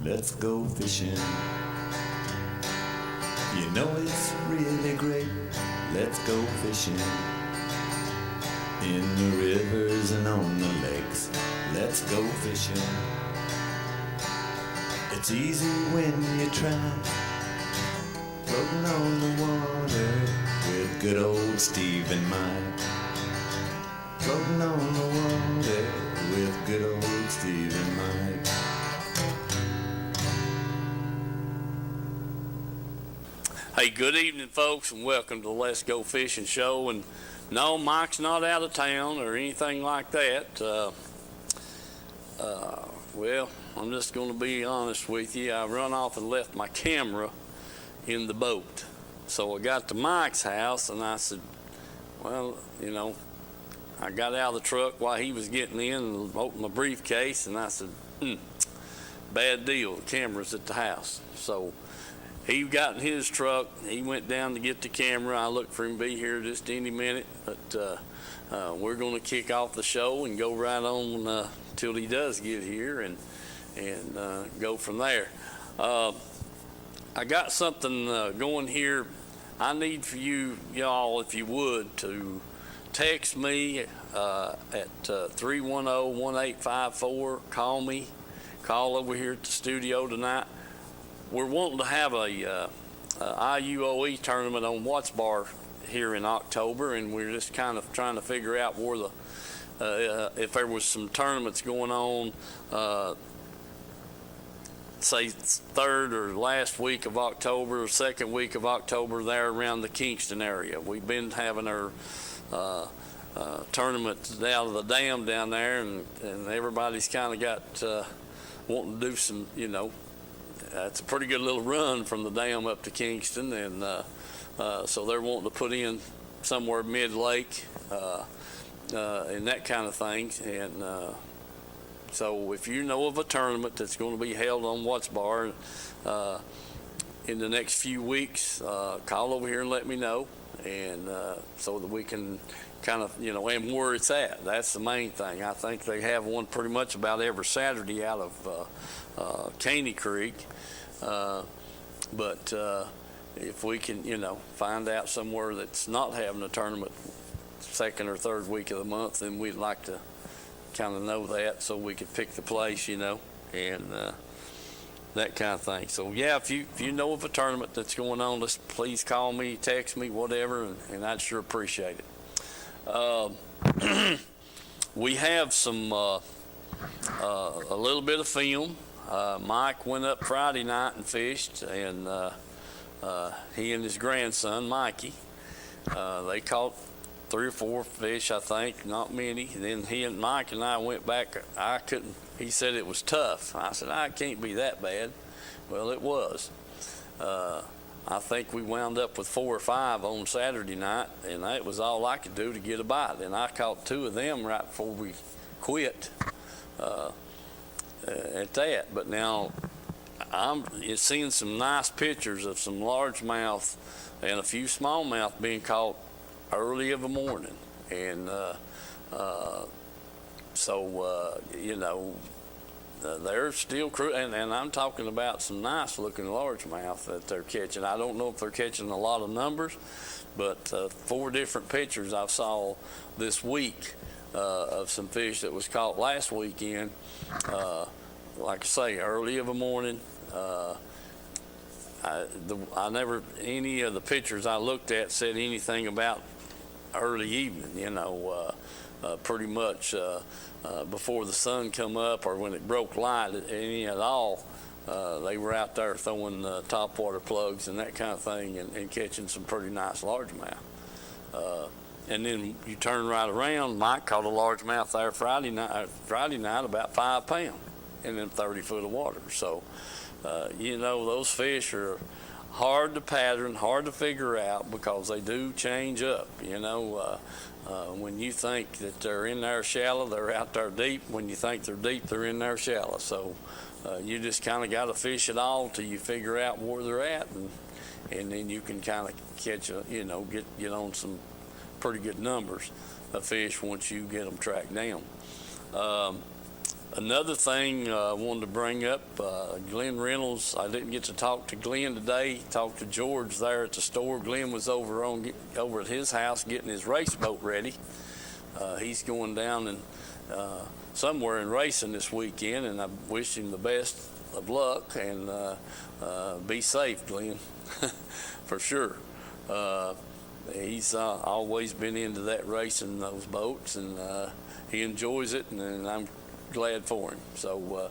let's go fishing. You know it's really great, let's go fishing. In the rivers and on the lakes, let's go fishing. It's easy when you try, floating on the water with good old Steve and Mike. Floating on the water with good old Steve and Mike. Hey, good evening, folks, and welcome to the Let's Go Fishing Show. And no, Mike's not out of town or anything like that. Well, I'm just going to be honest with you. I run off and left my camera in the boat. So I got to Mike's house, and I said, well, I got out of the truck while he was getting in and opened my briefcase, and I said, bad deal, the camera's at the house. So he got in his truck, he went down to get the camera. I looked for him to be here just any minute, but we're going to kick off the show and go right on till he does get here and go from there. I got something going here. I need for y'all, if you would, to text me at 310-1854. Call me. Call over here at the studio tonight. We're wanting to have a IUOE tournament on Watts Bar here in October, and we're just kind of trying to figure out where if there was some tournaments going on, say third or last week of October or second week of October there around the Kingston area. We've been having our tournament out of the dam down there, and everybody's kind of got wanting to do some, it's a pretty good little run from the dam up to Kingston, and so they're wanting to put in somewhere mid-lake and that kind of thing. And so if you know of a tournament that's going to be held on Watts Bar in the next few weeks, call over here and let me know, and so that we can kind of, and where it's at. That's the main thing. I think they have one pretty much about every Saturday out of Caney Creek. But if we can, find out somewhere that's not having a tournament second or third week of the month, then we'd like to kind of know that so we could pick the place, and that kind of thing. So yeah, if you know of a tournament that's going on, please call me, text me, whatever, and I'd sure appreciate it. We have some a little bit of film. Mike went up Friday night and fished, and he and his grandson Mikey, they caught 3 or 4 fish, I think, not many. And then Mike and I went back. He said it was tough. I said, I can't be that bad. Well, it was. I think we wound up with 4 or 5 on Saturday night, and that was all I could do to get a bite. And I caught 2 of them right before we quit at that. But now I'm seeing some nice pictures of some largemouth and a few smallmouth being caught early of the morning. And they're still and I'm talking about some nice looking largemouth that they're catching. I don't know if they're catching a lot of numbers, but 4 different pictures I saw this week of some fish that was caught last weekend. Like I say, early of the morning. Any of the pictures I looked at said anything about early evening, pretty much before the sun come up or when it broke light, any at all. They were out there throwing topwater plugs and that kind of thing, and catching some pretty nice largemouth. And then you turn right around, Mike caught a largemouth there Friday night about 5 pounds in them 30 foot of water. So, those fish are hard to pattern, hard to figure out because they do change up. When you think that they're in there shallow, they're out there deep. When you think they're deep, they're in there shallow. So you just kind of got to fish it all till you figure out where they're at, and then you can kind of catch get on some pretty good numbers of fish once you get them tracked down. Another thing I wanted to bring up, Glenn Reynolds, I didn't get to talk to Glenn today. Talked to George there at the store. Glenn was over at his house getting his race boat ready. He's going down and somewhere in racing this weekend, and I wish him the best of luck, and be safe, Glenn, for sure. He's always been into that racing, those boats, and he enjoys it, and I'm glad for him. So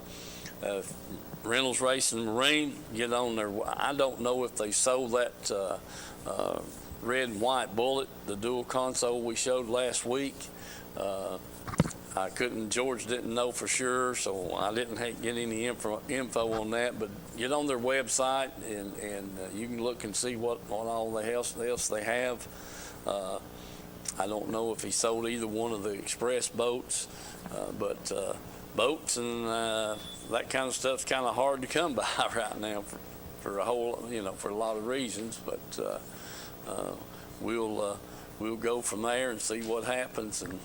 Reynolds Racing Marine, get on there. I don't know if they sold that red and white Bullet, the dual console we showed last week. George didn't know for sure, so I didn't get any info on that, but get on their website and you can look and see what all else they have. I don't know if he sold either one of the express boats, but boats and that kind of stuff's kind of hard to come by right now for a whole, for a lot of reasons, but we'll go from there and see what happens. And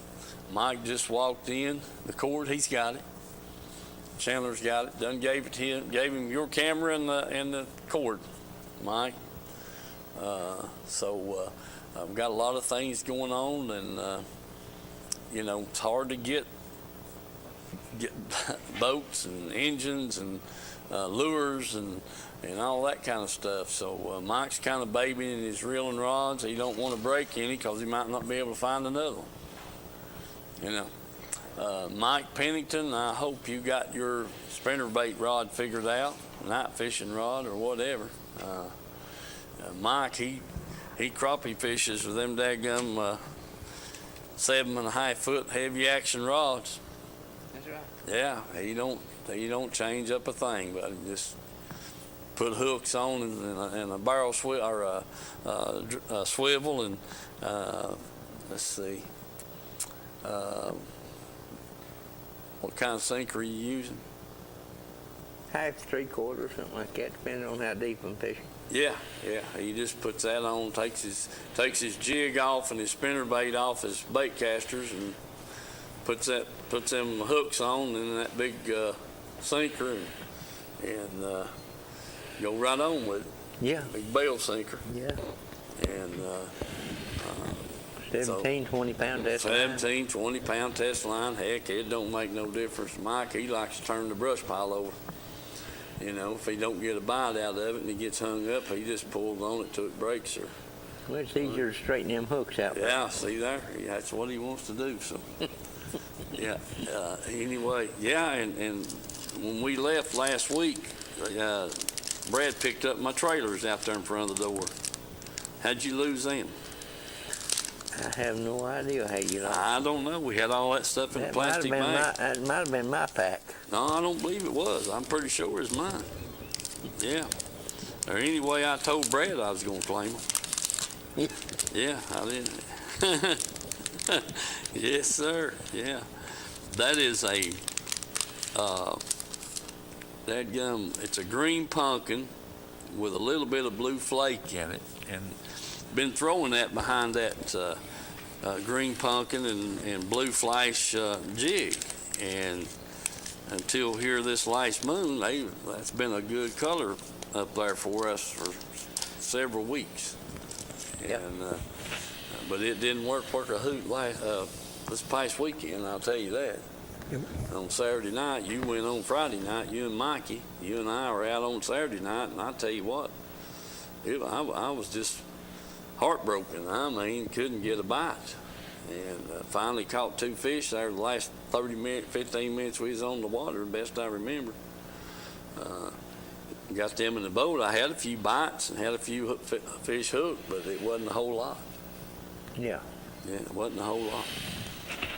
Mike just walked in. The cord, he's got it. Chandler's got it. Done gave it to him. Gave him your camera and the cord, Mike. So I've got a lot of things going on, and it's hard to get boats and engines and lures and all that kind of stuff. So Mike's kind of babying his reeling rods. He don't want to break any because he might not be able to find another one. Mike Pennington, I hope you got your spinnerbait rod figured out, night fishing rod or whatever. Mike, he crappie fishes with them daggum 7.5 foot heavy action rods. That's right. Yeah, he don't change up a thing, but he just put hooks on and a barrel swivel or a swivel, and let's see. What kind of sinker are you using? Half, 3/4, something like that, depending on how deep I'm fishing. Yeah. He just puts that on, takes his jig off and his spinnerbait off his bait casters, and puts them hooks on in that big sinker, and go right on with it. Yeah. Big bail sinker. Yeah. And 17, 20-pound test line. 17, 20-pound test line. Heck, it don't make no difference. Mike, he likes to turn the brush pile over. If he don't get a bite out of it and he gets hung up, he just pulls on it till it breaks. Well, it's easier to straighten them hooks out. Yeah, see there? That's what he wants to do. So, yeah. Anyway, yeah, and when we left last week, Brad picked up my trailers out there in front of the door. How'd you lose them? I have no idea how you lost. I don't know. We had all that stuff in a plastic bag. That might have been my pack. No, I don't believe it was. I'm pretty sure it's mine. Yeah. Or anyway, I told Brad I was going to claim them. Yeah, I did. Yes, sir. Yeah. That is it's a green pumpkin with a little bit of blue flake in it, and been throwing that behind that green pumpkin and blue flash jig, and until here this last moon, that's been a good color up there for us for several weeks. Yep. And but it didn't work a hoot this past weekend, I'll tell you that. Yep. On Saturday night, you went on Friday night, you and Mikey, you and I were out on Saturday night, and I tell you what, I was just heartbroken. I mean, couldn't get a bite. And finally caught 2 fish there the last 15 minutes we was on the water, best I remember. Got them in the boat. I had a few bites and had a few fish hooked, but it wasn't a whole lot. Yeah. Yeah, it wasn't a whole lot.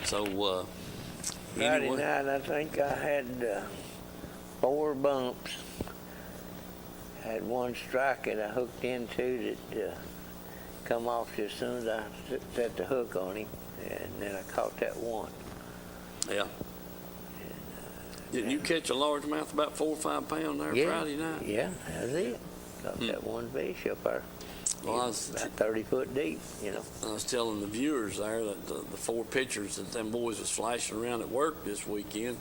So, Friday anyway. night, I think I had 4 bumps. Had one strike that I hooked into that come off as soon as I set the hook on him, and then I caught that one. Yeah. Didn't you catch a largemouth about 4 or 5 pounds there Friday night? Yeah, that's it. Caught that one fish up there. Well, about 30 foot deep, I was telling the viewers there that the 4 pictures that them boys was flashing around at work this weekend,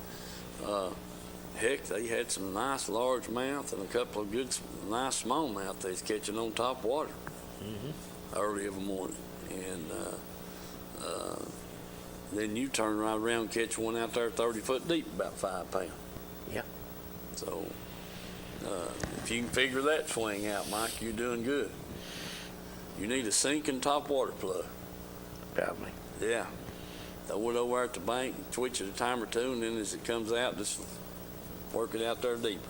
Heck, they had some nice largemouth and a couple of good, nice smallmouth they was catching on top water early of the morning. And then you turn right around and catch one out there 30 foot deep, about 5 pounds. Yeah. So if you can figure that swing out, Mike, you're doing good. You need a sinking top water plug. Probably. Yeah. Throw it over at the bank, twitch it a time or two, and then as it comes out, just work it out there deeper.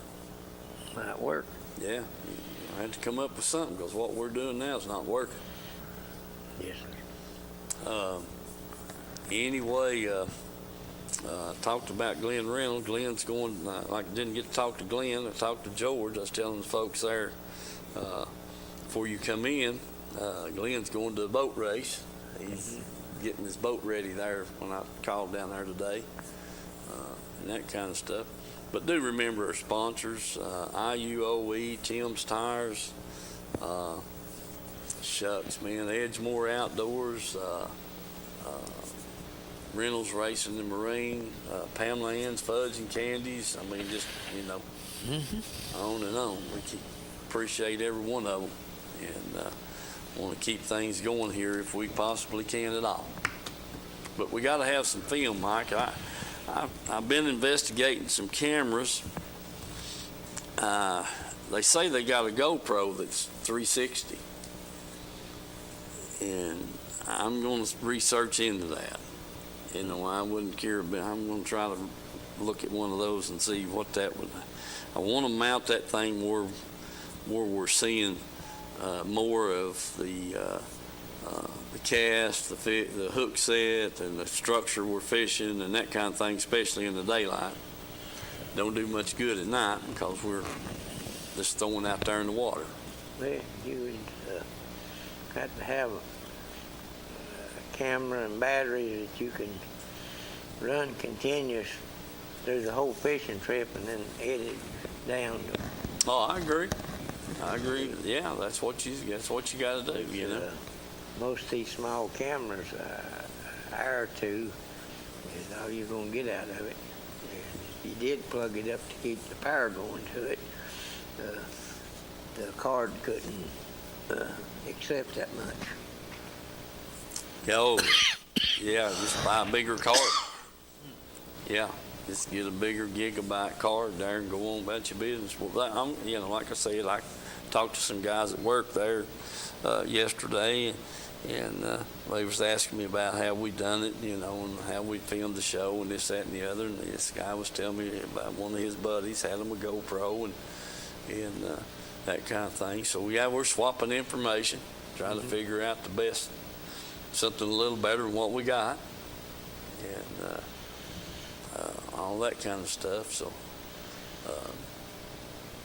Might work. Yeah. I had to come up with something because what we're doing now is not working. Yes, sir. Anyway, talked about Glenn Reynolds. Glenn's going, like, didn't get to talk to Glenn. I talked to George. I was telling the folks there before you come in, Glenn's going to a boat race. He's getting his boat ready there when I called down there today, and that kind of stuff. But do remember our sponsors, IUOE, Tim's Tires, shucks, man, Edgemore Outdoors, Reynolds Racing and Marine, Pamela Ann's Fudge and Candies. I mean, just, on and on. We appreciate every one of them, and want to keep things going here if we possibly can at all. But we got to have some film, Mike. I've been investigating some cameras. They say they got a GoPro that's 360, and I'm going to research into that. You know, I wouldn't care, but I'm going to try to look at one of those and see what that would. I want to mount that thing where we're seeing more of the cast, the hook set, and the structure we're fishing, and that kind of thing, especially in the daylight. Don't do much good at night because we're just throwing out there in the water. Well, you would have to have a camera and batteries that you can run continuous through the whole fishing trip and then edit down. Oh, I agree. Yeah, that's what you got to do. You know. Most of these small cameras, hour or two is all you're going to get out of it. And if you did plug it up to keep the power going to it, the card couldn't accept that much. Oh, yeah, just buy a bigger card. Yeah, just get a bigger gigabyte card there and go on about your business. Well, like I said, I talked to some guys at work there yesterday, and they was asking me about how we done it, and how we filmed the show and this, that, and the other. And this guy was telling me about one of his buddies had him a GoPro and that kind of thing. So yeah, we're swapping information, trying to figure out the best, something a little better than what we got, and all that kind of stuff. So,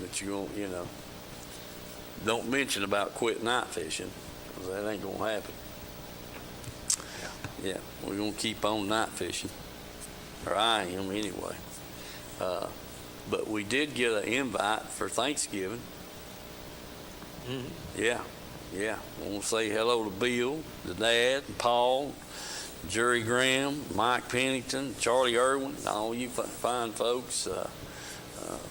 but don't mention about quit night fishing, because that ain't gonna happen. Yeah, we're gonna keep on night fishing, or I am anyway. But we did get an invite for Thanksgiving. Yeah. I want to say hello to Bill, the dad, and Paul, Jerry Graham, Mike Pennington, Charlie Irwin, all you fine folks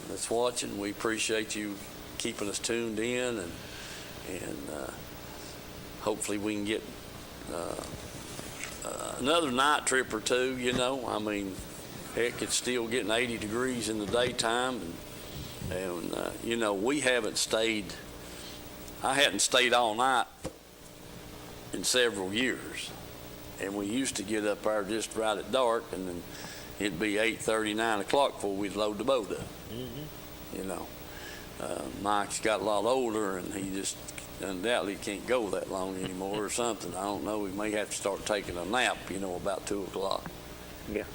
that's watching. We appreciate you keeping us tuned in, and hopefully we can get another night trip or two. I mean, heck, it's still getting 80 degrees in the daytime, and we haven't stayed. I hadn't stayed all night in several years, and we used to get up there just right at dark, and then it'd be 8:30, 9 o'clock before we'd load the boat up. Mike's got a lot older, and he just undoubtedly can't go that long anymore or something. I don't know. We may have to start taking a nap, about 2 o'clock. Yeah.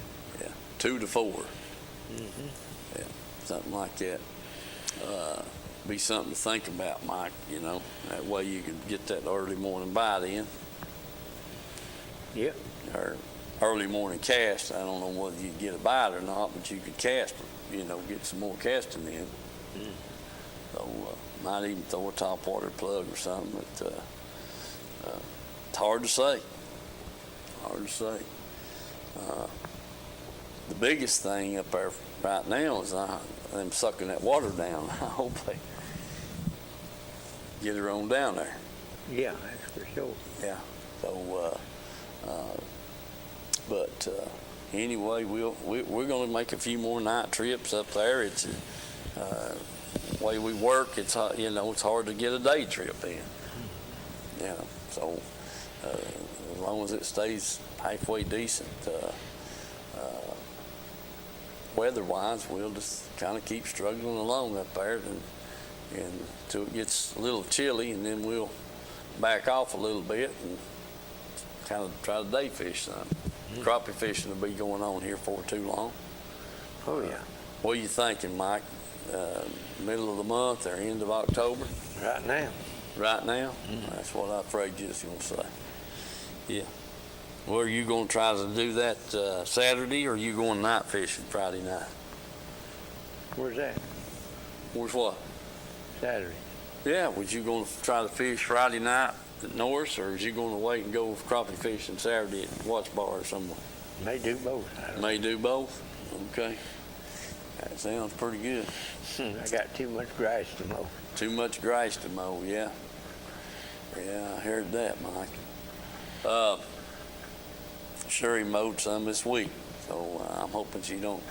2 to 4. Yeah, something like that. Be something to think about, Mike. That way you can get that early morning bite in. Yep. Or early morning cast. I don't know whether you'd get a bite or not, but you could cast, get some more casting in. So might even throw a top water plug or something. But it's hard to say. the biggest thing up there right now is them sucking that water down. I hope they get her on down there. Yeah, that's for sure. Yeah. So, but anyway, we're going to make a few more night trips up there. It's the way we work. It's it's hard to get a day trip in. Yeah. So as long as it stays halfway decent, weather-wise, we'll just kind of keep struggling along up there, and until it gets a little chilly, and then we'll back off a little bit and kind of try to day fish some. Crappie fishing will be going on here for too long. Oh, yeah. What are you thinking, Mike? Middle of the month or end of October? Right now. Right now? That's what I'm afraid you was going to say. Yeah. Well, are you going to try to do that Saturday, or are you going night fishing Friday night? Where's that? Where's what? Saturday. Yeah, was you going to try to fish Friday night at Norris, or is you going to wait and go crappie fishing Saturday at Watch Bar or somewhere? May do both. May do both? Okay. That sounds pretty good. I got too much grass to mow. Too much grass to mow, yeah. Yeah, I heard that, Mike. Sure, he mowed some this week, so I'm hoping she don't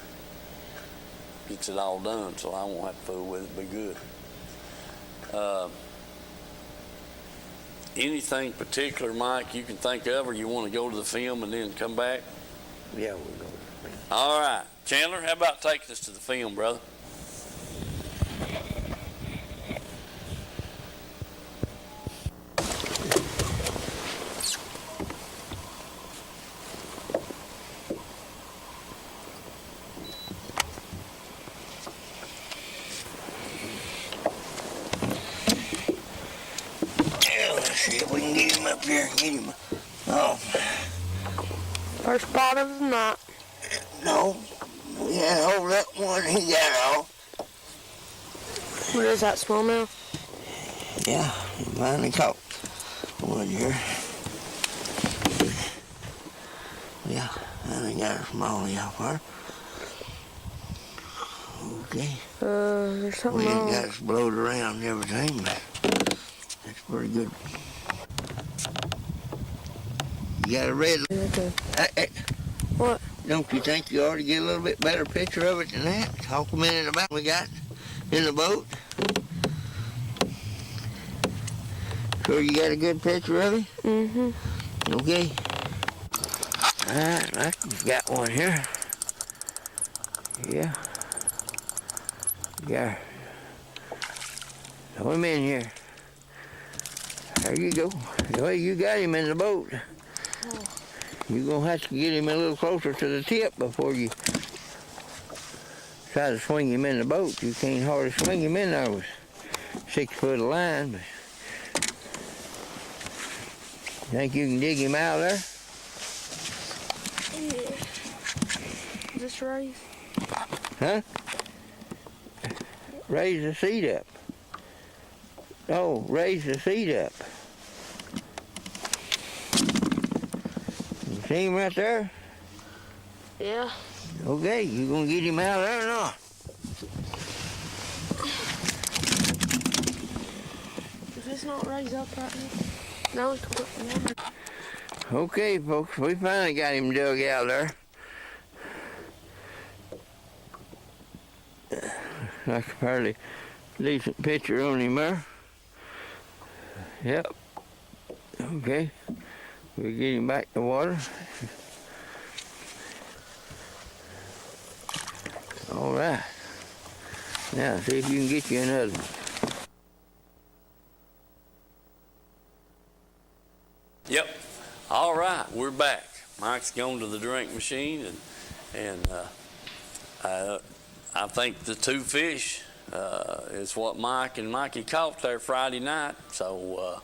gets it all done, so I won't have to fool with it. Be good. Anything particular, Mike, you can think of, or you want to go to the film and then come back? Yeah, we'll go. All right. Chandler, how about taking us to the film, brother? See if we can get him up here and get him off. First spot of the night. No, we had to hold up one, he got off. Where is that smallmouth? Yeah, he finally caught one here. Yeah, finally got a smallie off her. Okay. There's something We ain't wrong. got us blowed around and everything, but that's pretty good. You got a red. Hey, What? don't you think you ought to get a little bit better picture of it than that? Talk a minute about what we got in the boat. Sure you got a good picture of it? Mm-hmm. Okay. Alright, I've got one here. Yeah. Yeah. Throw him in here. There you go. Well, you got him in the boat. You're going to have to get him a little closer to the tip before you try to swing him in the boat. You can't hardly swing him in there with 6 foot of line. But think you can dig him out there? Yeah. Is this raised? Huh? Raise the seat up. Oh, raise the seat up. You see him right there? Yeah. Okay, you gonna get him out there or not? If it's not raised up right now, now we can put him on. Okay, folks, we finally got him dug out there. Like a fairly decent picture on him there. Yep. Okay. We get him back to water. All right. Now, see if you can get you another one. Yep. All right, we're back. Mike's gone to the drink machine, and I think the 2 fish is what Mike and Mikey caught there Friday night. So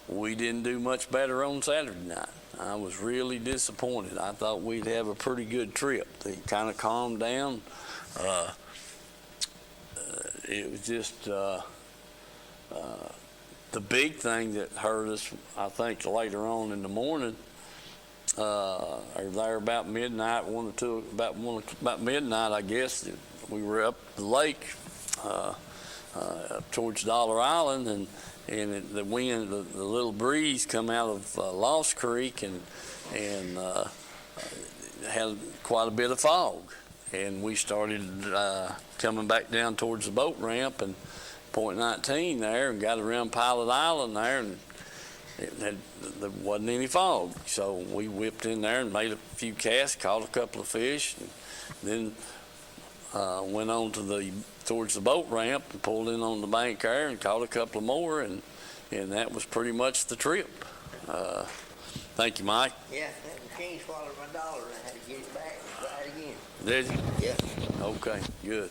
we didn't do much better on Saturday night. I was really disappointed. I thought we'd have a pretty good trip. They kind of calmed down. It was just the big thing that hurt us, I think, later on in the morning or there about midnight, about midnight, I guess. We were up the lake up towards Dollar Island, and the wind, the little breeze come out of Lost Creek and had quite a bit of fog. And we started coming back down towards the boat ramp and Point 19 there, and got around Pilot Island there, and there wasn't any fog. So we whipped in there and made a few casts, caught a couple of fish, and then went on towards the boat ramp and pulled in on the bank there and caught a couple of more, and that was pretty much the trip. Thank you, Mike. Yeah, that machine swallowed my dollar. I had to get it back and try it again. Did you? Yeah. Okay, good.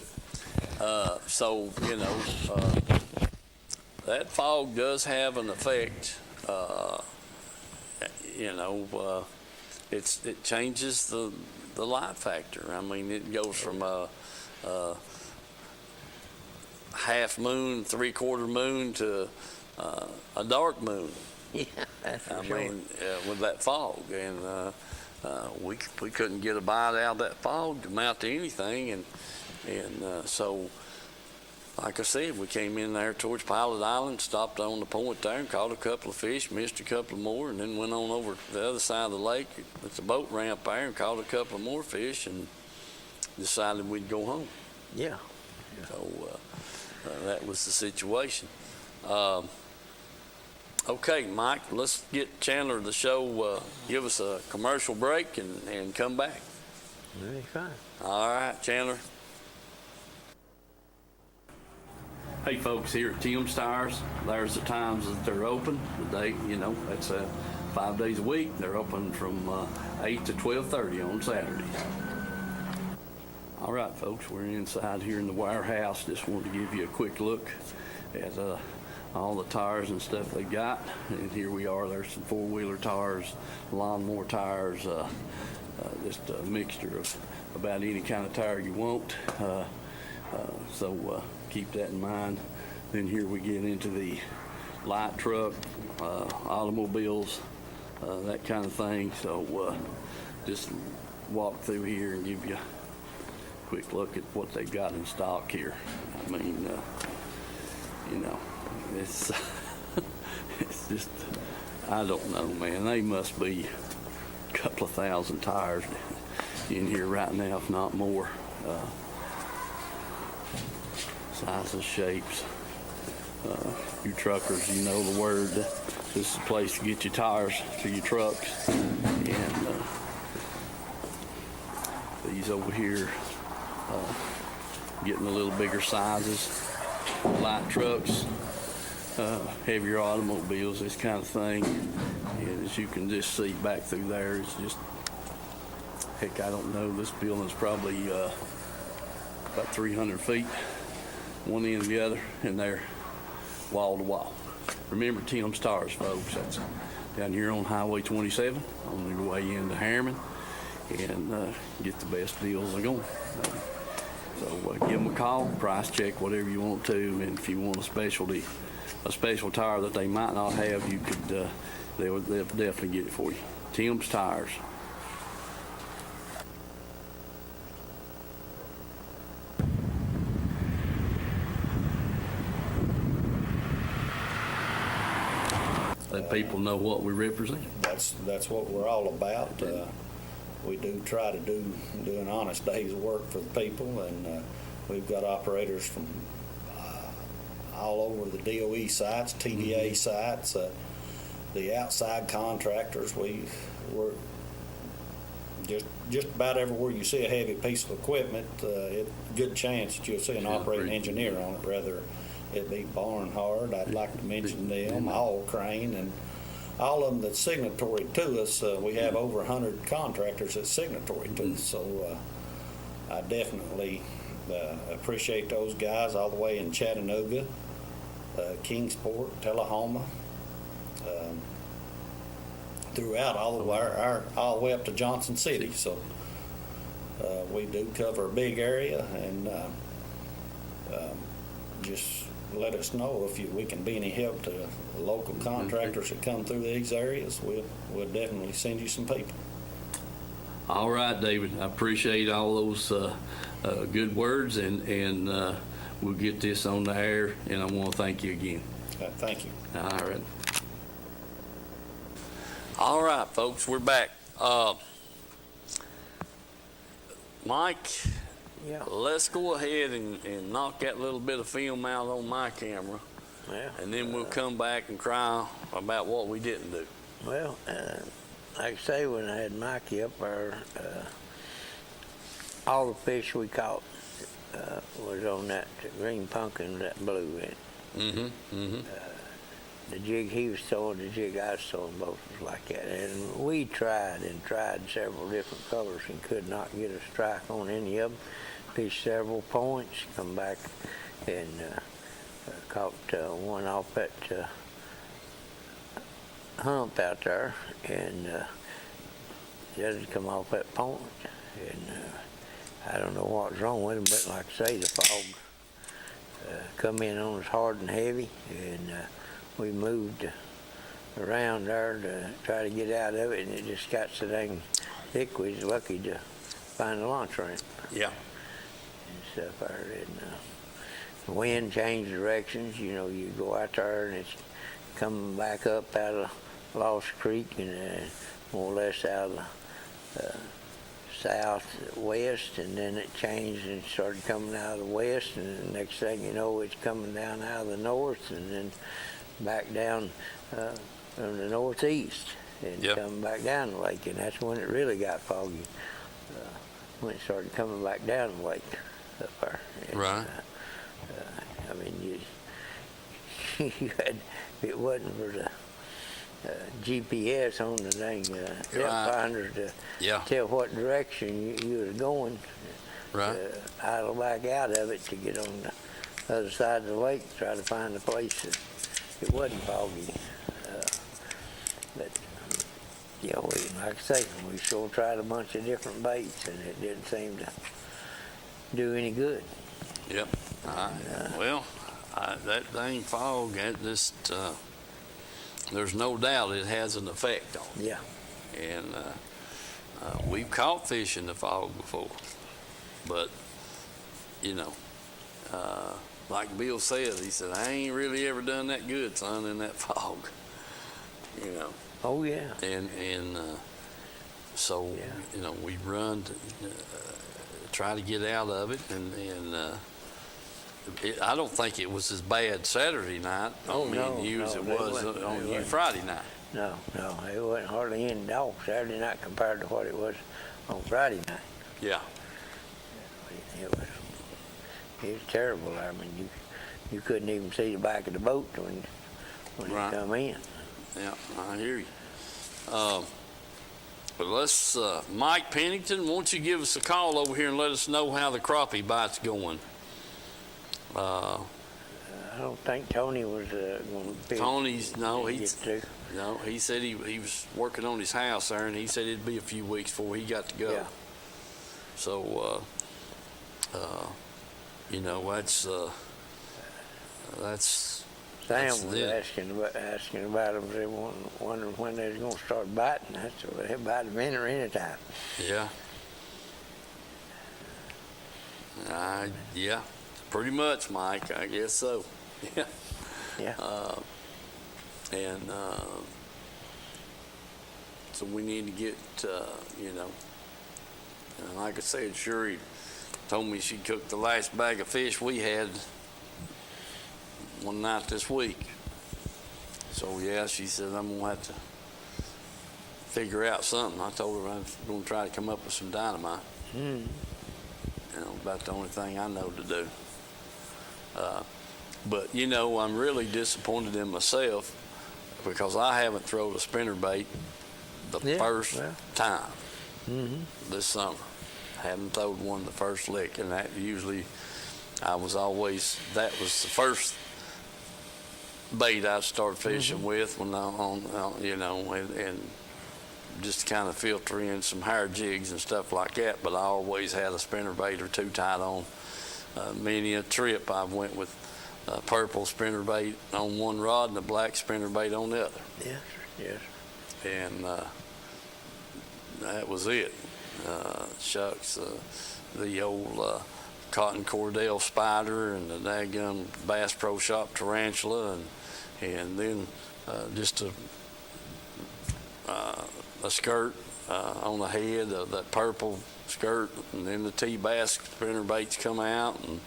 So, that fog does have an effect. It changes the light factor. I mean, it goes from a half moon, 3/4 moon to a dark moon. Yeah, that's for sure. I mean, with that fog, and we couldn't get a bite out of that fog to mount to anything, and so, like I said, we came in there towards Pilot Island, stopped on the point there, and caught a couple of fish, missed a couple of more, and then went on over to the other side of the lake at the boat ramp there and caught a couple of more fish, and decided we'd go home. Yeah. So that was the situation. Okay, Mike, let's get Chandler to the show, give us a commercial break and come back. Really fine. All right, Chandler. Hey, folks, here at Tim's Tires, there's the times that they're open. The day, that's 5 days a week. They're open from 8 to 12:30 on Saturdays. All right, folks, we're inside here in the warehouse. Just wanted to give you a quick look at all the tires and stuff they got. And here we are. There's some four-wheeler tires, lawnmower tires, just a mixture of about any kind of tire you want. So keep that in mind. Then here we get into the light truck, automobiles, that kind of thing. So just walk through here and give you a quick look at what they've got in stock here. I mean, it's it's just, I don't know, man. They must be a couple of thousand tires in here right now, if not more. Sizes, shapes. You truckers, you know the word. This is the place to get your tires for your trucks. And these over here, getting a little bigger sizes. Light trucks, heavier automobiles, this kind of thing. And as you can just see back through there, it's just, heck, I don't know, this building's probably about 300 feet, one end to the other, and they're wall to wall. Remember Tim's Tires, folks. That's down here on Highway 27 on your way into Harriman, and get the best deals they're going. So give them a call, price check, whatever you want to, and if you want a special tire that they might not have, you could, they'll definitely get it for you. Tim's Tires. Let people know what we represent. That's what we're all about. We do try to do an honest day's work for the people, and we've got operators from all over the DOE sites, TDA sites, the outside contractors. We're just about everywhere you see a heavy piece of equipment, it's a good chance that you'll see an operating engineer on it, whether it be Barnhard. I'd like to mention them, All Crane, and all of them that's signatory to us. We have over 100 contractors that's signatory to us, so I definitely appreciate those guys all the way in Chattanooga, Kingsport, Tullahoma, throughout all the way up to Johnson City. So we do cover a big area, and just let us know if we can be any help to local contractors that come through these areas. We'll definitely send you some people. All right, David. I appreciate all those good words, and we'll get this on the air, and I want to thank you again. Thank you. All right. All right, folks, we're back. Mike, Yeah. let's go ahead and knock that little bit of film out on my camera, Yeah. and then we'll come back and cry about what we didn't do. Well, like I say, when I had Mikey up there, all the fish we caught was on that green pumpkin, that blue in. The jig he was throwing, the jig I was throwing, both was like that. And we tried several different colors and could not get a strike on any of them. Fished several points, come back and caught one off that hump out there, and just come off that point. And I don't know what's wrong with him, but like I say, the fog come in on us hard and heavy, and we moved around there to try to get out of it, and it just got so dang thick. We was lucky to find a launch ramp. Yeah. And stuff there. And the wind changed directions. You know, you go out there and it's coming back up out of Lost Creek and more or less out of the southwest, and then it changed and started coming out of the west, and the next thing you know, it's coming down out of the north, and then back down from the northeast, and coming back down the lake, and that's when it really got foggy, when it started coming back down the lake up there. And, Right. I mean, you had, if it wasn't for the GPS on the dang depth finder to tell what direction you was going, Right. idle back out of it to get on the other side of the lake, try to find a place that it wasn't foggy. But, you know, like I say, we sure tried a bunch of different baits, and it didn't seem to do any good. Yep. Well, that dang fog, that just, there's no doubt it has an effect on it. Yeah. And we've caught fish in the fog before. But, you know, like Bill said, he said, I ain't really ever done that good, son, in that fog. You know. Oh, yeah. And so, you know, we run to try to get out of it, and I don't think it was as bad Saturday night on me and you as it was on you Friday night. No, it wasn't hardly any dog Saturday night compared to what it was on Friday night. Yeah. It was terrible. I mean, you couldn't even see the back of the boat when Right. you come in. Yeah, I hear you. But let's, Mike Pennington, won't you give us a call over here and let us know how the crappie bite's going? I don't think Tony was going to be. Tony's, no, he said he was working on his house there, and he said it'd be a few weeks before he got to go. Yeah. So, you know, that's Sam that's was it. asking about them. They were wondering when they was going to start biting. That's they bite them in or any time. Yeah. Yeah, pretty much, Mike. I guess so. Yeah. Yeah. So we need to get, you know, like I said, Shuri told me she cooked the last bag of fish we had one night this week. So yeah, she said, I'm gonna have to figure out something. I told her I was gonna try to come up with some dynamite. You know, about the only thing I know to do. But you know, I'm really disappointed in myself because I haven't thrown a spinnerbait the first time this summer. I haven't thrown one the first lick, and that usually that was the first bait I started fishing with when I'm on, you know, and just kind of filter in some higher jigs and stuff like that. But I always had a spinnerbait or two tied on. Many a trip I went with purple spinnerbait on one rod and a black spinnerbait on the other. Yes, yes. And that was it. Shucks, the old cotton cordell spider and the daggum Bass Pro Shop tarantula, and then just a skirt on the head of that purple skirt, and then the T-bass spinnerbaits come out, and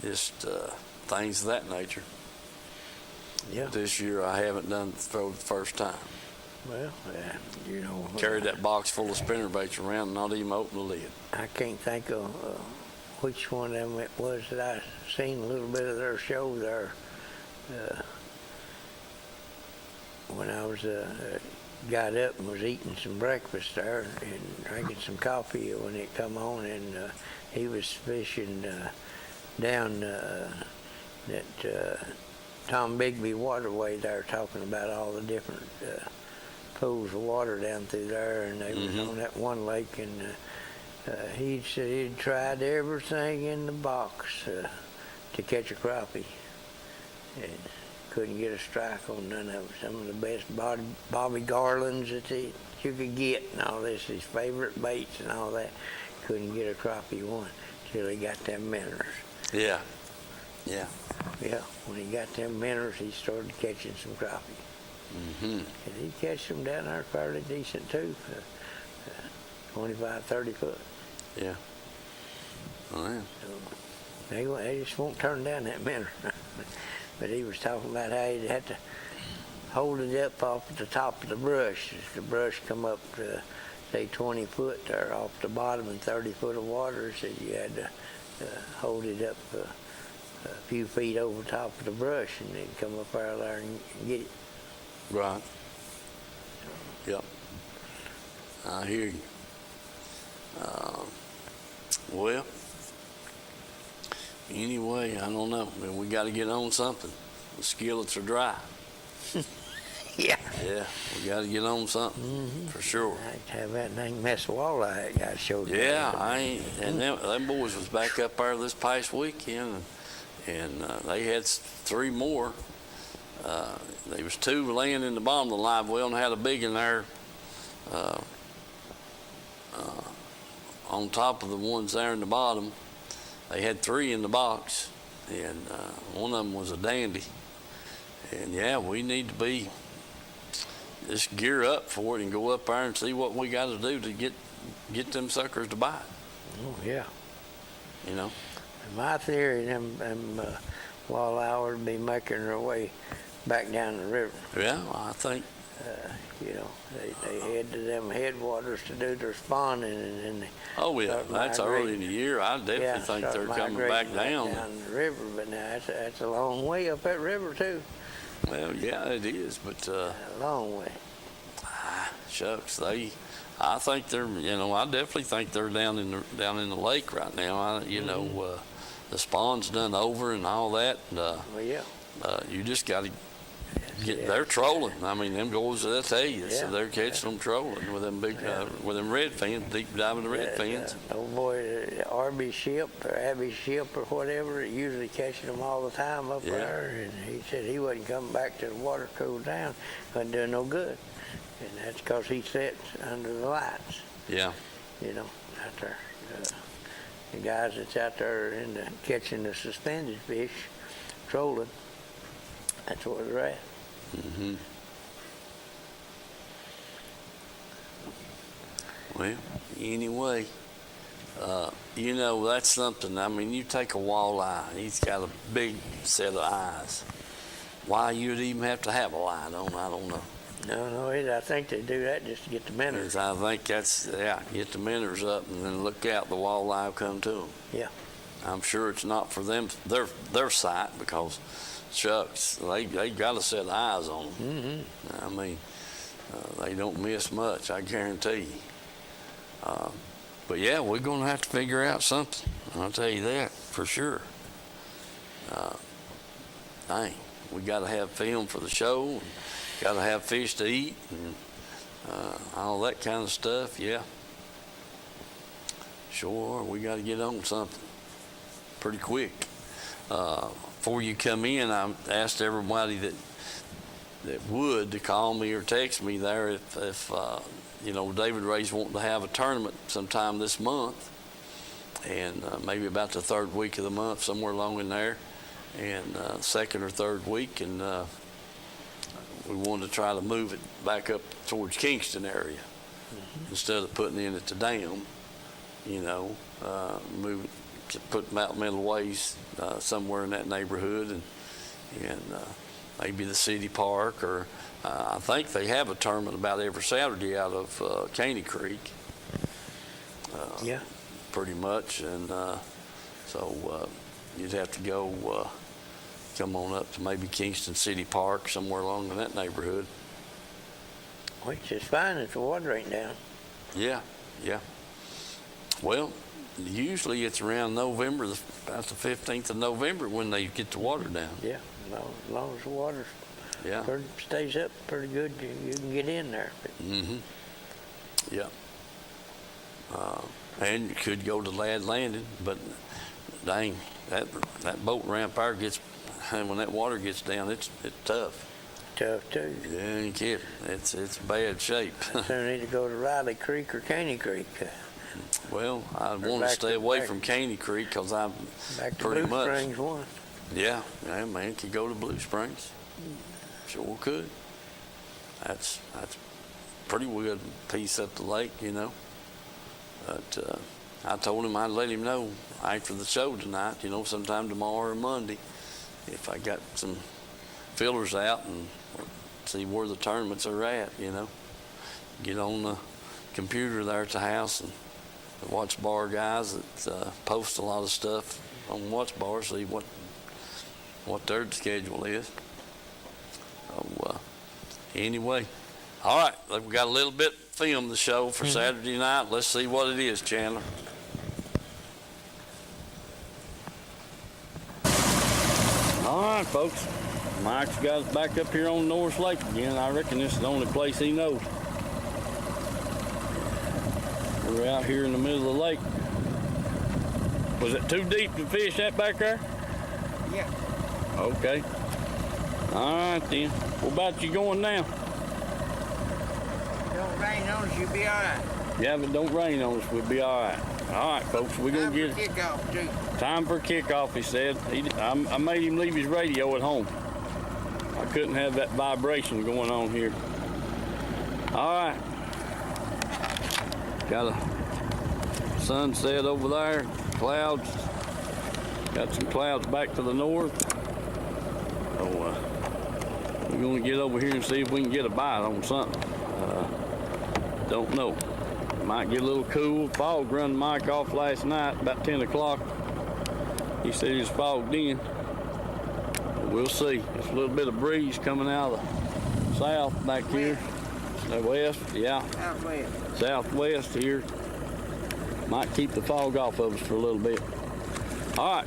just things of that nature. Yeah. This year I haven't done for the first time. Well, you know. Carried that box full of spinnerbaits around and not even open the lid. I can't think of which one of them it was that I seen a little bit of their show there when I was got up and was eating some breakfast there and drinking some coffee when it come on, and he was fishing down that Tom Bigby waterway there, talking about all the different pools of water down through there, and they was on that one lake, and he said he'd tried everything in the box to catch a crappie, and couldn't get a strike on none of them. Some of the best Bobby Garlands that you could get, and all this, his favorite baits and all that, couldn't get a crappie one till he got them minnows. Yeah. Yeah. Yeah, when he got them minnows, he started catching some crappie. And he catch them down there fairly decent too, 25, 30 foot. Yeah. Oh, yeah. So they just won't turn down that minnow. But he was talking about how he'd have to hold it up off the top of the brush. As the brush come up to, say, 20 foot there off the bottom and 30 foot of water, so you had to hold it up a few feet over top of the brush, and then come up out of there and get it. Right. Yep. I hear you. Well, anyway, I don't know. I mean, we got to get on something. The skillets are dry. Yeah. Yeah, we got to get on something for sure. I'd have that dang mess of walleye that got showed. Yeah, and them boys was back up there this past weekend, and they had 3 more. There was 2 laying in the bottom of the live well and had a big in there on top of the ones there in the bottom. They had 3 in the box, and one of them was a dandy. And yeah, we need to just gear up for it and go up there and see what we got to do to get them suckers to bite. Oh, yeah. You know? My theory, them walleye would be making their way back down the river. Yeah, I think. You know, they head to them headwaters to do their spawning, and then they Oh yeah, that's early in the year. I definitely think they're coming back down. Down the river, but now that's a long way up that river too. Well, yeah, it is, but A long way. shucks, I think they're, I definitely think they're down in the lake right now. The spawn's done over and all that. And, Well, yeah. you just got to they're trolling. I mean, them boys, they'll tell you, so they're catching them trolling with them big, with them red fins, deep diving the red fins. Old boy, Arby Ship or Abby Ship or whatever, usually catching them all the time up there. And he said he wasn't coming back till the water cooled down. Wasn't doing no good. And that's because he sits under the lights. Yeah. You know, out there. The guys that's out there catching the suspended fish, trolling, that's where they're at. Mm-hmm. Well, anyway, that's something. I mean, you take a walleye, he's got a big set of eyes. Why you'd even have to have a light on, I don't know. No, I think they do that just to get the minnows. I think that's, get the minnows up and then look out, the walleye will come to them. Yeah. I'm sure it's not for them, their sight, because shucks, they got a set of eyes on them. Mm-hmm. I mean, they don't miss much, I guarantee you. But yeah, we're going to have to figure out something. I'll tell you that for sure. Dang, we got to have film for the show, and got to have fish to eat, and all that kind of stuff. Yeah, sure, we got to get on something pretty quick. Before you come in, I asked everybody that would to call me or text me there if David Ray's wanting to have a tournament sometime this month, and maybe about the third week of the month, somewhere along in there, and second or third week, and we wanted to try to move it back up towards Kingston area instead of putting in at the dam. Move it, put Mountain Middle Ways somewhere in that neighborhood, and maybe the city park, or I think they have a tournament about every Saturday out of Caney Creek. Yeah. Pretty much, and so you'd have to go come on up to maybe Kingston City Park, somewhere along in that neighborhood. Which is fine if the water ain't down. Yeah. Well, usually it's around November, about the 15th of November when they get the water down. Yeah, as long as the water stays up pretty good, you can get in there. Yeah. And you could go to Ladd Landing, but dang, that boat ramp there when that water gets down, it's tough. Tough too. Yeah, you kidding. It's bad shape. So need to go to Riley Creek or Caney Creek. Well, I want to stay away from Caney Creek because I'm Back to pretty Blue much. Springs one. Yeah, man, could go to Blue Springs. Sure could. That's pretty good piece up the lake, But I told him I'd let him know after the show tonight, sometime tomorrow or Monday, if I got some fillers out and see where the tournaments are at, Get on the computer there at the house and the Watch Bar guys that post a lot of stuff on Watch Bar, see what their schedule is. So anyway, all right, we got a little bit film the show for Saturday night. Let's see what it is, Chandler. All right, folks. Mike's got us back up here on Norris Lake again. I reckon this is the only place he knows. We're out here in the middle of the lake. Was it too deep to fish that back there? Yeah. Okay. All right, then. What about you going now? Don't rain on us, you'll be all right. Yeah, but don't rain on us, we'll be all right. All right, folks, we're going to get it. Kickoff, too. Time for kickoff, he said. I made him leave his radio at home. I couldn't have that vibration going on here. All right. Got a sunset over there, clouds. Got some clouds back to the north. So we're going to get over here and see if we can get a bite on something. Don't know. Might get a little cool. Fog run Mike off last night about 10 o'clock. He said it was fogged in. But we'll see. There's a little bit of breeze coming out of the south back here. West, yeah. Southwest. Southwest here. Might keep the fog off of us for a little bit. All right.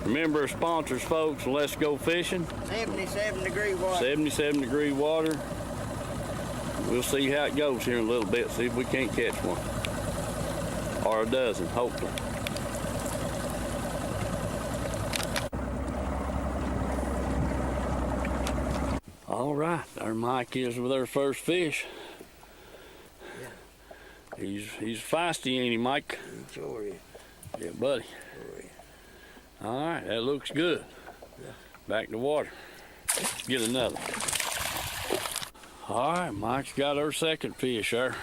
Remember our sponsors, folks. Let's go fishing. 77-degree water. 77-degree water. We'll see how it goes here in a little bit. See if we can't catch one. Or a dozen, hopefully. All right, there Mike is with our first fish. Yeah. He's feisty, ain't he, Mike? Sure is. Yeah, buddy. Sure is. All right, that looks good. Yeah. Back to water. Get another. All right, Mike's got our second fish there.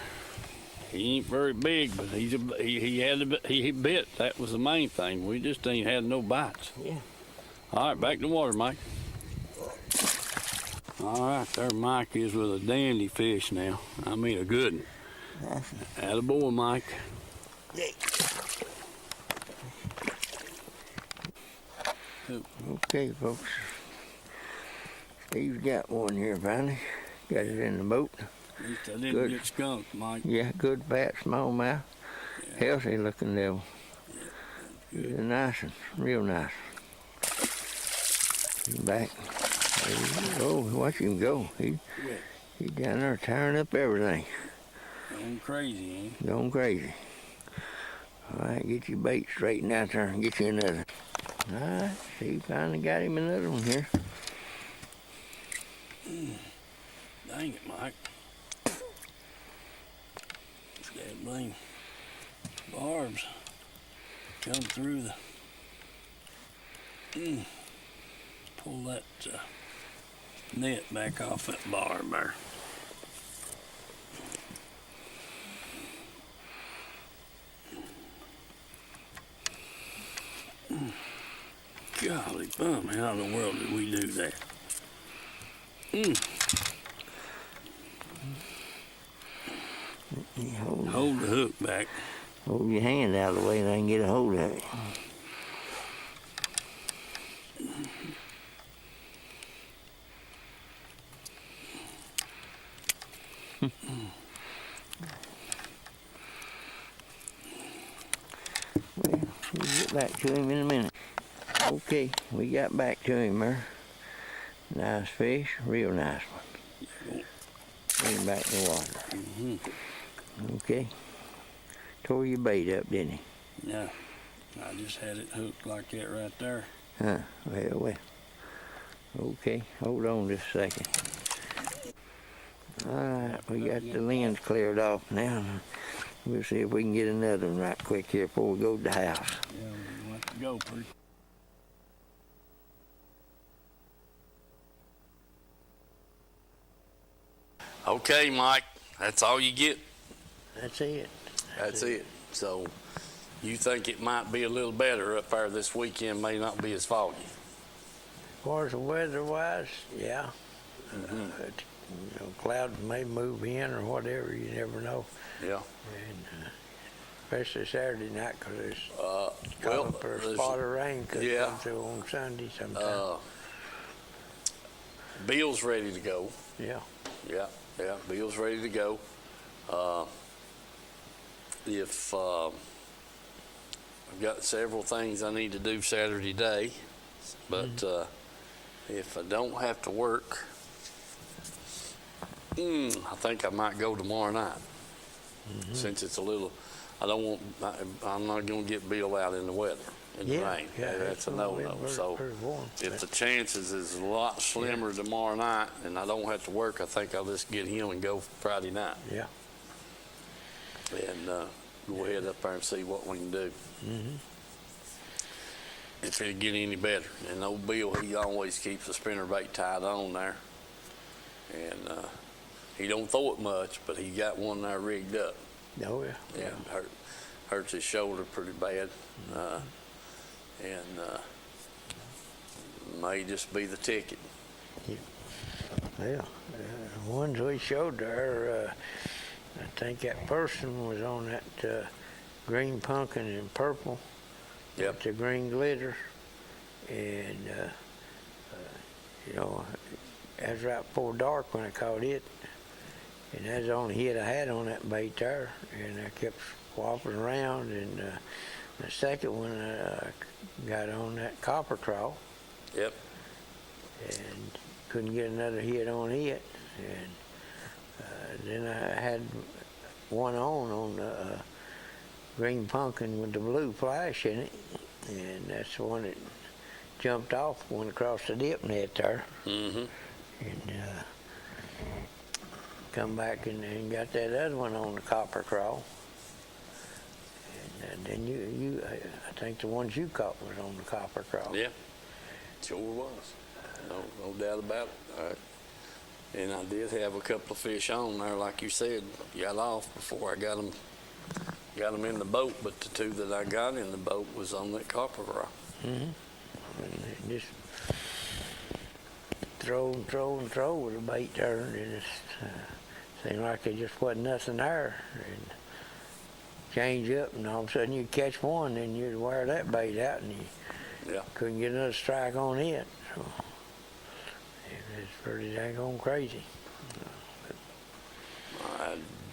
He ain't very big, but he bit. That was the main thing. We just ain't had no bites. Yeah. All right, back to water, Mike. All right, there Mike is with a dandy fish now. I mean a good one. Attaboy, Mike. Okay, folks. Steve's got one here finally. Got it in the boat. At least I didn't get skunked, Mike. Yeah, good fat smallmouth. Yeah. Healthy looking devil. Yeah, He's a nice one, real nice. He's back. Oh, watch him go. He's down there tearing up everything. Going crazy, ain't he? Going crazy. All right, get your bait straightened out there and get you another. All right, see, finally got him another one here. Dang it, Mike. That blame barbs come through the. Pull that net back off that barb there. Golly bum, how in the world did we do that? Hold the hook back. Hold your hand out of the way and I can get a hold of it. Well, we'll get back to him in a minute. Okay, we got back to him there. Nice fish, real nice one. Bring him back in the water. Okay. Tore your bait up, didn't he? Yeah, I just had it hooked like that right there. Huh, well. Okay, hold on just a second. All right, we got the lens cleared off now. We'll see if we can get another one right quick here before we go to the house. Yeah, we want to go pretty. Okay, Mike, that's all you get. That's it. That's it. So you think it might be a little better up there this weekend, may not be as foggy. As far as the weather-wise, yeah. Clouds may move in or whatever, you never know. Yeah. And especially Saturday night, because there's Well, for a spot of rain could come through on Sunday sometime. Bill's ready to go. Yeah. Yeah, Bill's ready to go. If I've got several things I need to do Saturday day, but if I don't have to work, I think I might go tomorrow night. Since it's a little, I'm not going to get Bill out in the weather, in the rain. Yeah, that's a no-no. So if the chances is a lot slimmer tomorrow night and I don't have to work, I think I'll just get him and go Friday night. Yeah. And go ahead up there and see what we can do. If it get any better. And old Bill, he always keeps the spinnerbait tied on there. And he don't throw it much, but he got one there rigged up. Oh, yeah. Yeah, hurts his shoulder pretty bad. And may just be the ticket. Well, the ones we showed there, I think that person was on that green pumpkin and purple. Yep. With the green glitter. And, that was right before dark when I caught it. And that's the only hit I had on that bait there. And I kept swapping around. And the second one got on that copper trawl. Yep. And couldn't get another hit on it. And then I had one on the green pumpkin with the blue flash in it. And that's the one that jumped off, went across the dip net there. And come back and got that other one on the copper trawl. And then I think the ones you caught was on the copper trawl. Yeah, sure was. No doubt about it. And I did have a couple of fish on there, like you said, got off before I got them in the boat, but the two that I got in the boat was on that copper rod. And just throw with the bait there, and it just seemed like there just wasn't nothing there. And change up, and all of a sudden you'd catch one, and you'd wear that bait out, and you couldn't get another strike on it. So it was pretty daggone crazy.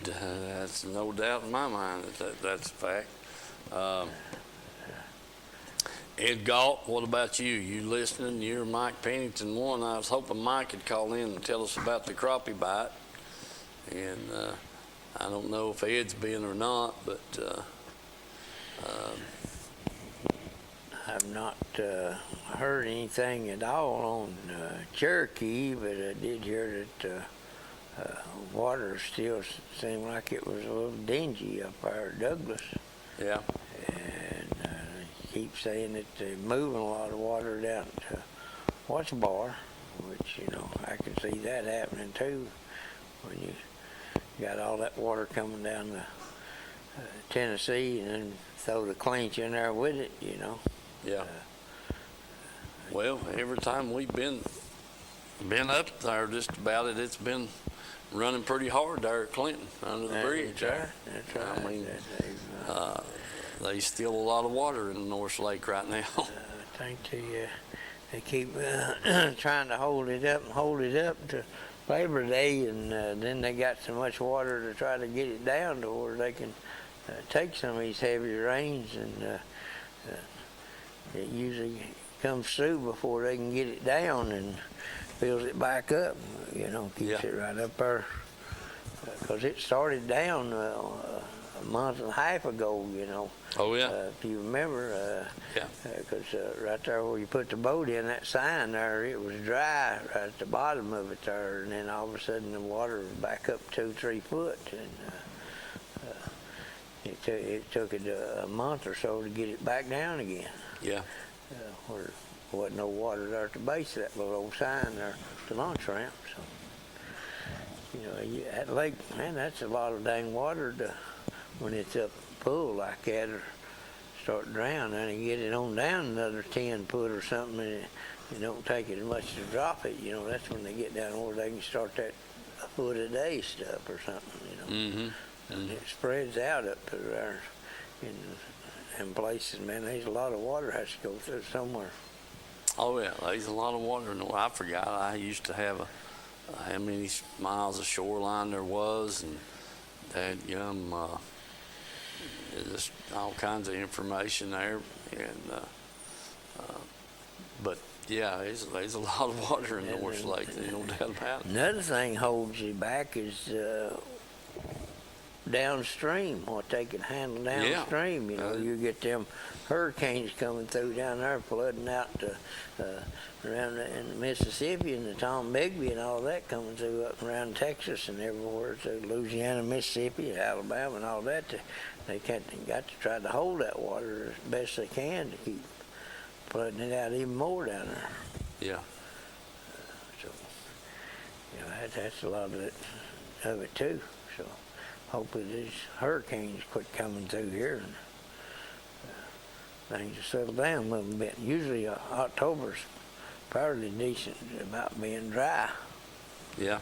That's no doubt in my mind that's a fact. Ed Galt, what about you? You listening? You're Mike Pennington one. I was hoping Mike could call in and tell us about the crappie bite. And I don't know if Ed's been or not, but I've not heard anything at all on Cherokee, but I did hear that water still seemed like it was a little dingy up there at Douglas. Yeah. And keep saying that they're moving a lot of water down to Watts Bar, which, you know, I can see that happening too when you got all that water coming down to Tennessee and then throw the clinch in there with it, you know. Yeah. Well, every time we've been up there just about it, it's been running pretty hard there at Clinton under the bridge. That's right. I mean, there's still a lot of water in the North Lake right now. I think they keep trying to hold it up to Labor Day, and then they got so much water to try to get it down to where they can take some of these heavy rains, and it usually comes through before they can get it down and fills it back up, you know, keeps it right up there. Because it started down a month and a half ago, you know. Oh, yeah. If you remember, Yeah. because right there where you put the boat in, that sign there, it was dry right at the bottom of it there, and then all of a sudden the water was back up 2-3 foot, and it took it a month or so to get it back down again. Yeah. Where there wasn't no water there at the base of that little old sign there, the launch ramp. So, you know, that lake, man, that's a lot of dang water when it's up full like that, or start drowning, and you get it on down another 10 foot or something, and it don't take it as much to drop it. You know, that's when they get down where they can start that a foot a day stuff or something, you know. Mm-hmm. And it spreads out up to there in places, man. There's a lot of water has to go through somewhere. Oh, yeah, there's a lot of water. I forgot I used to have how many miles of shoreline there was, and that, just all kinds of information there. And but yeah, there's a lot of water in North Lake. There's no doubt about it. Another thing holds you back is downstream, what they can handle downstream. You know, you get them hurricanes coming through down there, flooding out to around in the Mississippi and the Tom Bigby and all that coming through up around Texas and everywhere, to Louisiana, Mississippi, Alabama, and all that. They got to try to hold that water as best they can to keep flooding it out even more down there. Yeah. So, you know, that's a lot of it too. So, hopefully these hurricanes quit coming through here and things will settle down a little bit. Usually October's fairly decent about being dry. Yeah.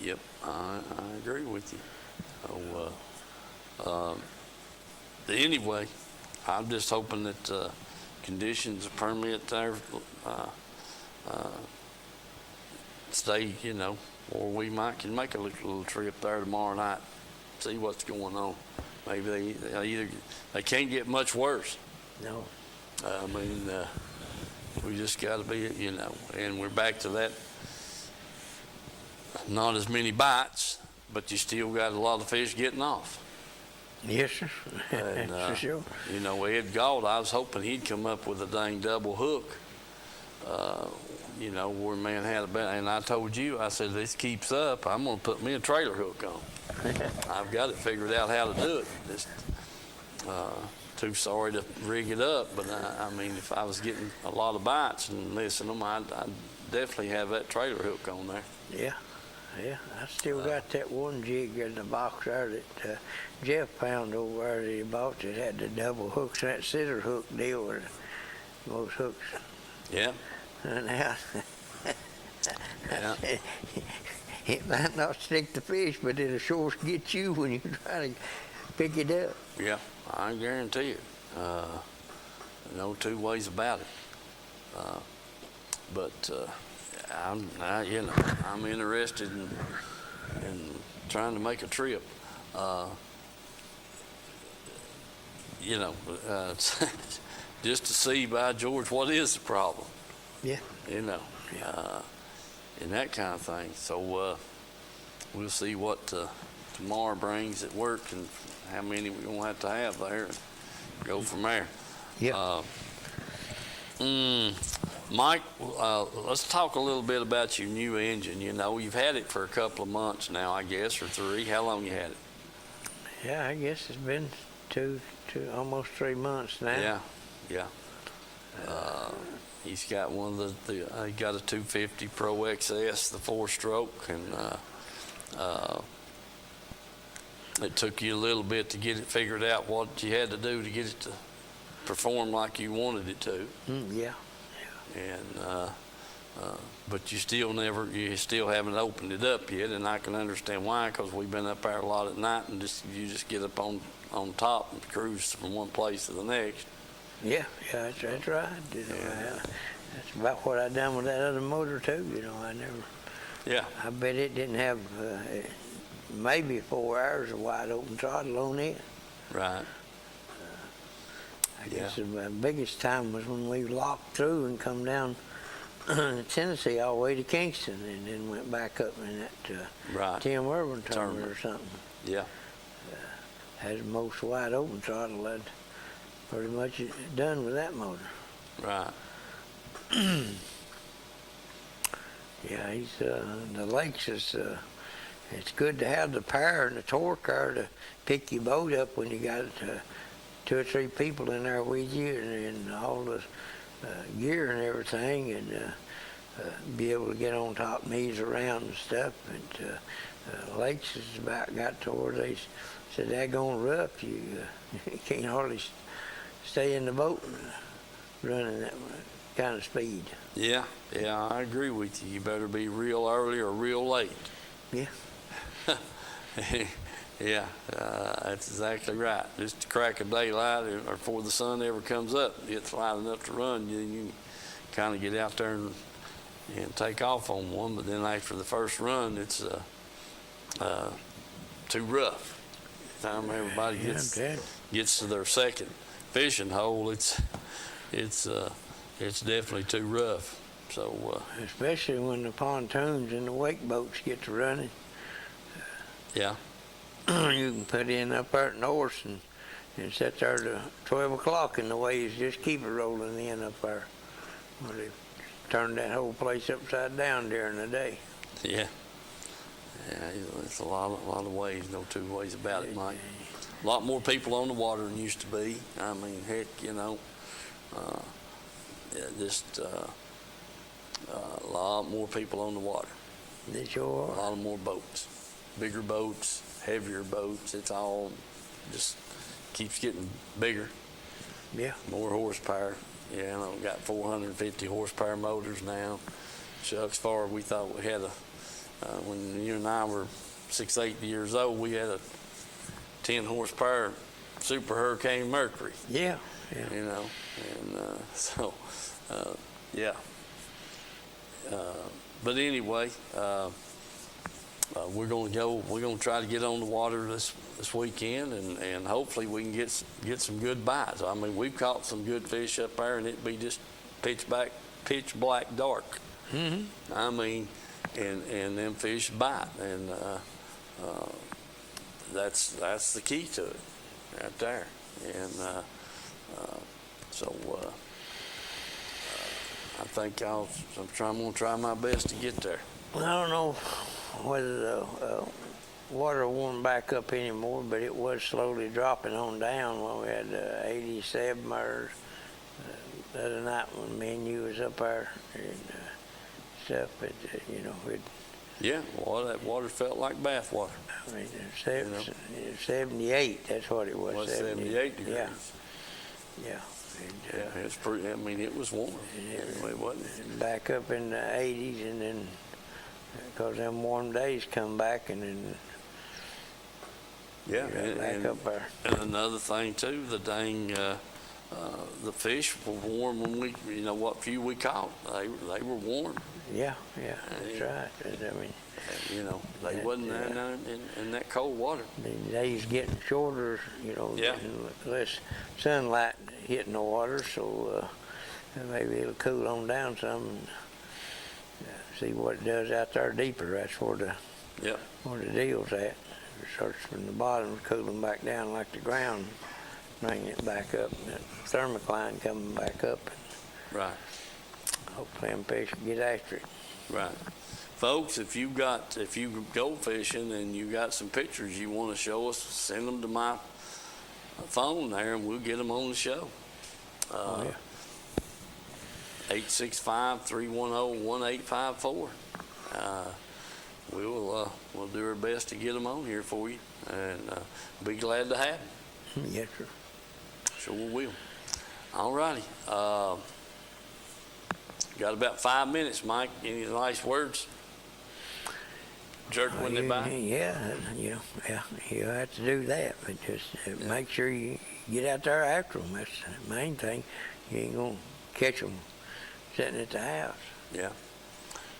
Yep, I agree with you. So, anyway, I'm just hoping that conditions are permanent there, stay, you know, or we can make a little trip there tomorrow night, see what's going on. Maybe they can't get much worse. No. I mean, we just got to be, you know, and we're back to that. Not as many bites, but you still got a lot of fish getting off. Yes, sir. And, for sure. You know, Ed Gault, I was hoping he'd come up with a dang double hook. You know, where man had a bet, and I told you, I said, this keeps up, I'm going to put me a trailer hook on. I've got it figured out how to do it. Just too sorry to rig it up, but I mean, if I was getting a lot of bites and missing them, I'd definitely have that trailer hook on there. Yeah. Yeah, I still got that one jig in the box there that Jeff found over there that he bought that had the double hooks, that scissor hook deal with those hooks. Yeah. And now, Yeah. it might not stick the fish, but it'll sure get you when you try to pick it up. Yeah, I guarantee it. No two ways about it. But I'm interested in trying to make a trip. Just to see, by George, what is the problem? Yeah. You know, and that kind of thing. So we'll see what tomorrow brings at work and how many we're going to have there and go from there. Yeah. Mike, let's talk a little bit about your new engine. You know, you've had it for a couple of months now, I guess, or 3. How long you had it? Yeah, I guess it's been two, almost 3 months now. Yeah. He's got one of he got a 250 Pro XS, the 4-stroke, and it took you a little bit to get it figured out what you had to do to get it to perform like you wanted it to. Yeah. And but you still haven't opened it up yet, and I can understand why, because we've been up there a lot at night, and you just get up on top and cruise from one place to the next. Yeah, that's right. You know, that's about what I done with that other motor too. You know, Yeah. I bet it didn't have maybe 4 hours of wide open throttle on it. Right. I guess the biggest time was when we locked through and come down Tennessee all the way to Kingston, and then went back up in that Tim Irwin terminal or something. Yeah. Had the most wide open throttle I'd pretty much done with that motor. Right. Yeah, he's the lakes is. It's good to have the power and the torque there to pick your boat up when you got 2 or 3 people in there with you, and all the gear and everything, and be able to get on top and ease around and stuff. And lakes is about got to where they said that going rough. You can't hardly stay in the boat running that kind of speed. Yeah, I agree with you. You better be real early or real late. Yeah. Yeah, that's exactly right. Just the crack of daylight or before the sun ever comes up, it's light enough to run. You kind of get out there and take off on one, but then after the first run, it's too rough. By the time everybody gets to their second fishing hole, it's definitely too rough. So especially when the pontoons and the wake boats get to running. Yeah. You can put in up there at north and sit there to 12 o'clock, and the waves just keep it rolling in up there. Well, they turned that whole place upside down during the day. Yeah, it's a lot of ways, no 2 ways about it, Mike. A lot more people on the water than used to be. I mean, heck, you know, just a lot more people on the water. They sure are. A lot more boats, bigger boats, heavier boats. It's all just keeps getting bigger. Yeah. More horsepower. Yeah, I know, got 450 horsepower motors now. Shucks, far we thought we had when you and I were 6, 8 years old, we had a 10 horsepower Super Hurricane Mercury. Yeah. You know, and yeah. But anyway, we're going to try to get on the water this weekend, and hopefully we can get some good bites. I mean, we've caught some good fish up there, and it'd be just pitch black dark. Mm-hmm. I mean, and them fish bite, and that's the key to it, right there. And so I think I'm going to try my best to get there. I don't know whether the water won't back up anymore, but it was slowly dropping on down when we had 87 or the other night when me and you was up there and stuff. But you know, yeah, well, that water felt like bath water. I mean, 78. That's what it was. It was 78 degrees. Yeah. And, yeah, it's pretty. I mean, it was warm. It wasn't. Back up in the 80s, and then because them warm days come back, and then back up there. And another thing too, the dang the fish were warm when what few we caught. They were warm. Yeah, that's right. I mean, they wasn't in that cold water. The days getting shorter, getting less sunlight hitting the water, so maybe it'll cool on down some and see what it does out there deeper. That's where the deal's at. It starts from the bottom, cooling back down like the ground bringing it back up, and that thermocline coming back up. Right. Hopefully them fish will get after it. Right. Folks, if you go fishing and you got some pictures you want to show us, send them to my phone there and we'll get them on the show. Oh, yeah. 865-310-1854. We'll do our best to get them on here for you, and be glad to have them. Yes, sir. Sure will. All righty. Got about 5 minutes, Mike. Any nice words? Jerk when they bite? Yeah, you have to do that, but just make sure you get out there after them. That's the main thing. You ain't gonna catch them sitting at the house. Yeah.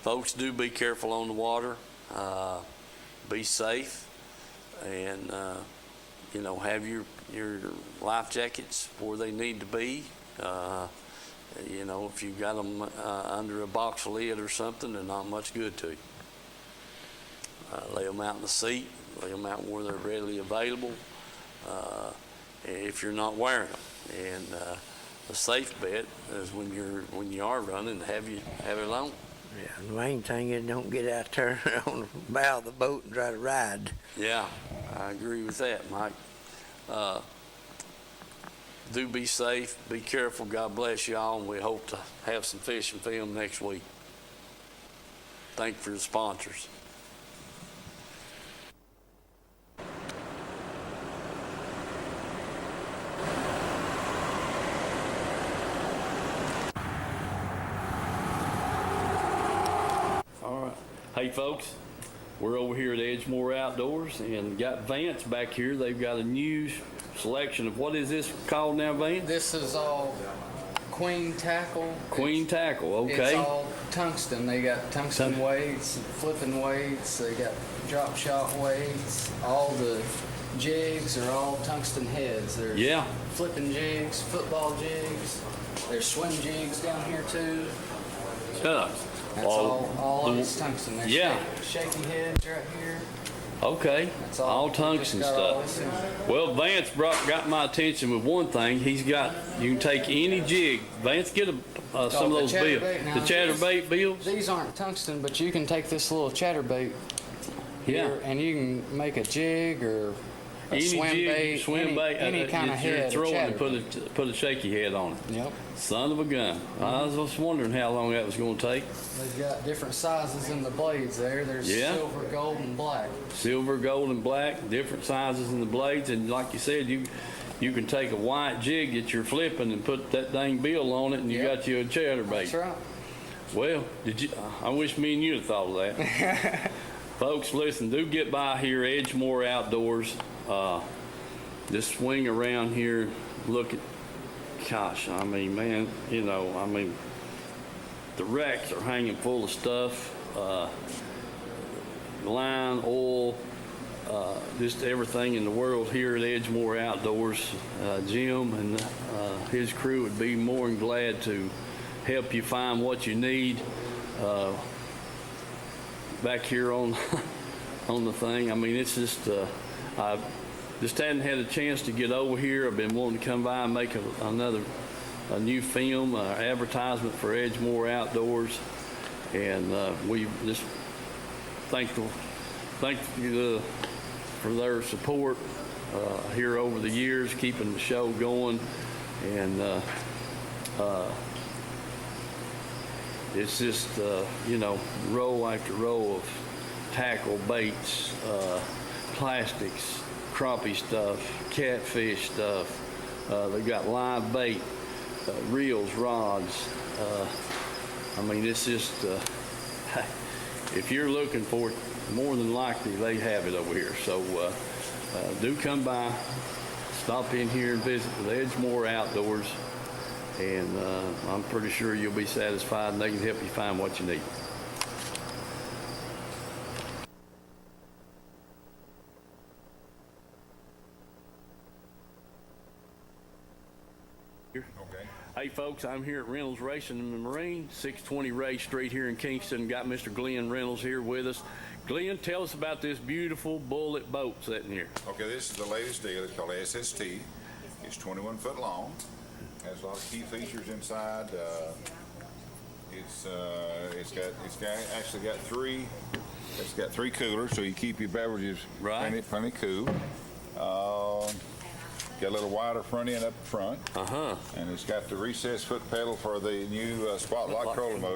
Folks, do be careful on the water. Be safe, and have your life jackets where they need to be. If you've got them under a box lid or something, they're not much good to you. Lay them out in the seat, lay them out where they're readily available if you're not wearing them. And the safe bet is when you are running, have it on. Yeah, the main thing is don't get out there on the bow of the boat and try to ride. Yeah, I agree with that, Mike. Do be safe, be careful. God bless y'all, and we hope to have some fishing film next week. Thank you for the sponsors. All right. Hey, folks. We're over here at Edgemore Outdoors and got Vance back here. They've got a new selection of, what is this called now, Vance? This is all queen tackle. Queen tackle, okay. It's all tungsten. They got tungsten weights, flipping weights. They got drop shot weights. All the jigs are all tungsten heads. There's flipping jigs, football jigs. There's swim jigs down here too. That's all of it's tungsten. There's shaky heads right here. Okay, That's all tungsten stuff. Well, Vance got my attention with one thing. You can take any jig. Vance, get some of those bills. The chatterbait bills? These aren't tungsten, but you can take this little chatterbait here and you can make a jig or a swim bait, any kind of head. Throw it and put a shaky head on it. Yep. Son of a gun. I was just wondering how long that was going to take. They've got different sizes in the blades there. There's silver, gold, and black. Silver, gold, and black, different sizes in the blades. And like you said, you can take a white jig that you're flipping and put that dang bill on it, and you got you a chatterbait. That's right. Well, I wish me and you had thought of that. Folks, listen, do get by here, Edgemore Outdoors. Just swing around here, look at, gosh, I mean, man, the racks are hanging full of stuff, line, oil, just everything in the world here at Edgemore Outdoors. Jim and his crew would be more than glad to help you find what you need back here on the thing. I mean, it's just I just hadn't had a chance to get over here. I've been wanting to come by and make a new film advertisement for Edgemore Outdoors, and we just thankful for their support here over the years, keeping the show going, and it's just row after row of tackle, baits, plastics, crappie stuff, catfish stuff. They've got live bait, reels, rods. I mean, it's just, if you're looking for it, more than likely they have it over here. So do come by, stop in here and visit with Edgemore Outdoors, and I'm pretty sure you'll be satisfied and they can help you find what you need. Okay. Hey folks, I'm here at Reynolds Racing and Marine, 620 Ray Street here in Kingston. Got Mr. Glenn Reynolds here with us. Glenn, tell us about this beautiful Bullet boat sitting here. Okay, this is the latest deal. It's called SST. It's 21 foot long. Has a lot of key features inside. It's got three coolers, so you keep your beverages Right. plenty cool. Got a little wider front end up front. Uh-huh. And it's got the recessed foot pedal for the new spot lock trolling motor.